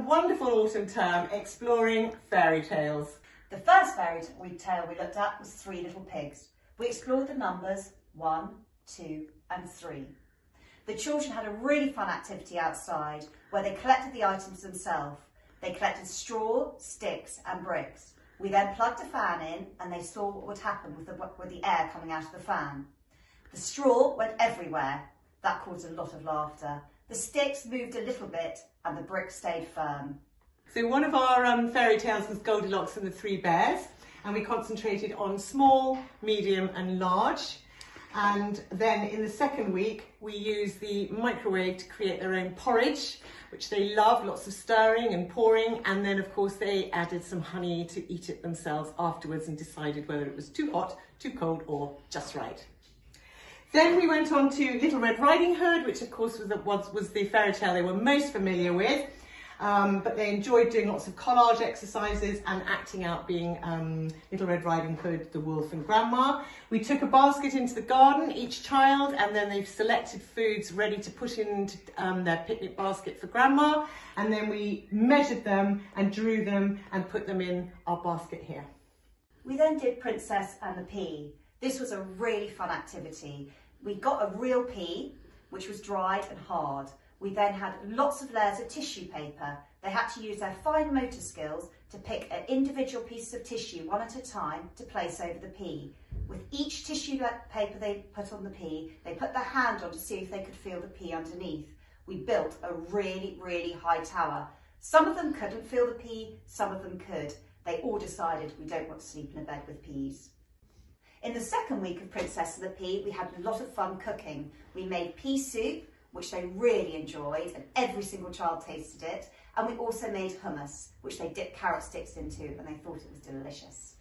wonderful autumn term exploring fairy tales. The first fairy tale we looked at was Three Little Pigs. We explored the numbers 1, 2 and 3. The children had a really fun activity outside where they collected the items themselves. They collected straw, sticks and bricks. We then plugged a fan in and they saw what would happen with the air coming out of the fan. The straw went everywhere. That caused a lot of laughter. The sticks moved a little bit and the bricks stayed firm. So one of our fairy tales was Goldilocks and the Three Bears, and we concentrated on small, medium and large. And then in the second week, we used the microwave to create their own porridge, which they loved, lots of stirring and pouring. And then of course they added some honey to eat it themselves afterwards and decided whether it was too hot, too cold or just right. Then we went on to Little Red Riding Hood, which of course was the fairy tale they were most familiar with. But they enjoyed doing lots of collage exercises and acting out being Little Red Riding Hood, the wolf and grandma. We took a basket into the garden, each child, and then they selected foods ready to put into their picnic basket for grandma. And then we measured them and drew them and put them in our basket here. We then did Princess and the Pea. This was a really fun activity. We got a real pea, which was dried and hard. We then had lots of layers of tissue paper. They had to use their fine motor skills to pick individual pieces of tissue one at a time to place over the pea. With each tissue paper they put on the pea, they put their hand on to see if they could feel the pea underneath. We built a really, really high tower. Some of them couldn't feel the pea, some of them could. They all decided we don't want to sleep in a bed with peas. In the second week of Princess and the Pea, we had a lot of fun cooking. We made pea soup, which they really enjoyed, and every single child tasted it. And we also made hummus, which they dipped carrot sticks into, and they thought it was delicious.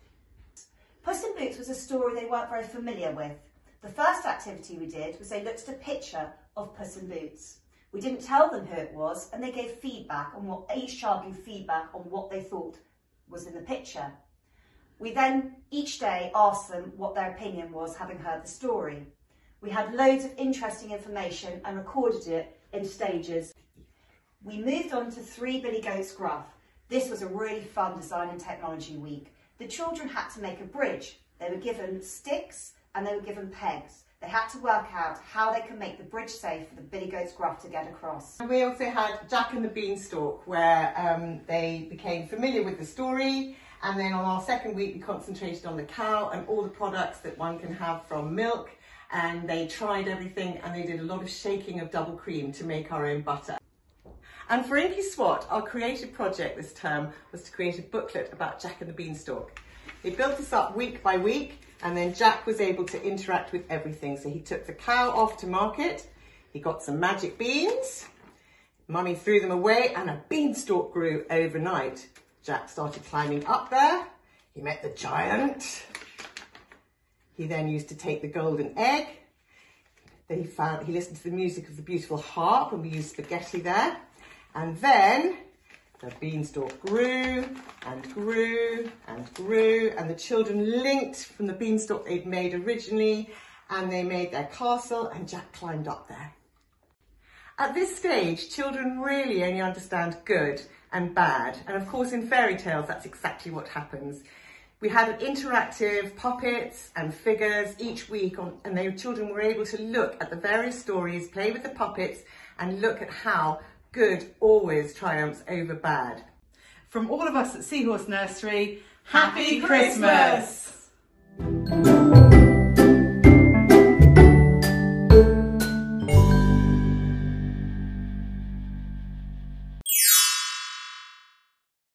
Puss in Boots was a story they weren't very familiar with. The first activity we did was they looked at a picture of Puss in Boots. We didn't tell them who it was, and they gave feedback on each child gave feedback on what they thought was in the picture. We then each day asked them what their opinion was, having heard the story. We had loads of interesting information and recorded it in stages. We moved on to Three Billy Goats Gruff. This was a really fun design and technology week. The children had to make a bridge. They were given sticks and they were given pegs. They had to work out how they can make the bridge safe for the Billy Goats Gruff to get across. We also had Jack and the Beanstalk, where they became familiar with the story. And then on our second week, we concentrated on the cow and all the products that one can have from milk. And they tried everything and they did a lot of shaking of double cream to make our own butter. And for Inky Swat, our creative project this term was to create a booklet about Jack and the Beanstalk. They built this up week by week, and then Jack was able to interact with everything. So he took the cow off to market, he got some magic beans, Mummy threw them away and a beanstalk grew overnight. Jack started climbing up there, he met the giant. He then used to take the golden egg. Then he listened to the music of the beautiful harp, and we used spaghetti there. And then the beanstalk grew and grew and grew, and the children linked from the beanstalk they'd made originally, and they made their castle, and Jack climbed up there. At this stage, children really only understand good and bad. And of course, in fairy tales, that's exactly what happens. We had interactive puppets and figures each week, and the children were able to look at the various stories, play with the puppets, and look at how good always triumphs over bad. From all of us at Seahorse Nursery, Happy Christmas!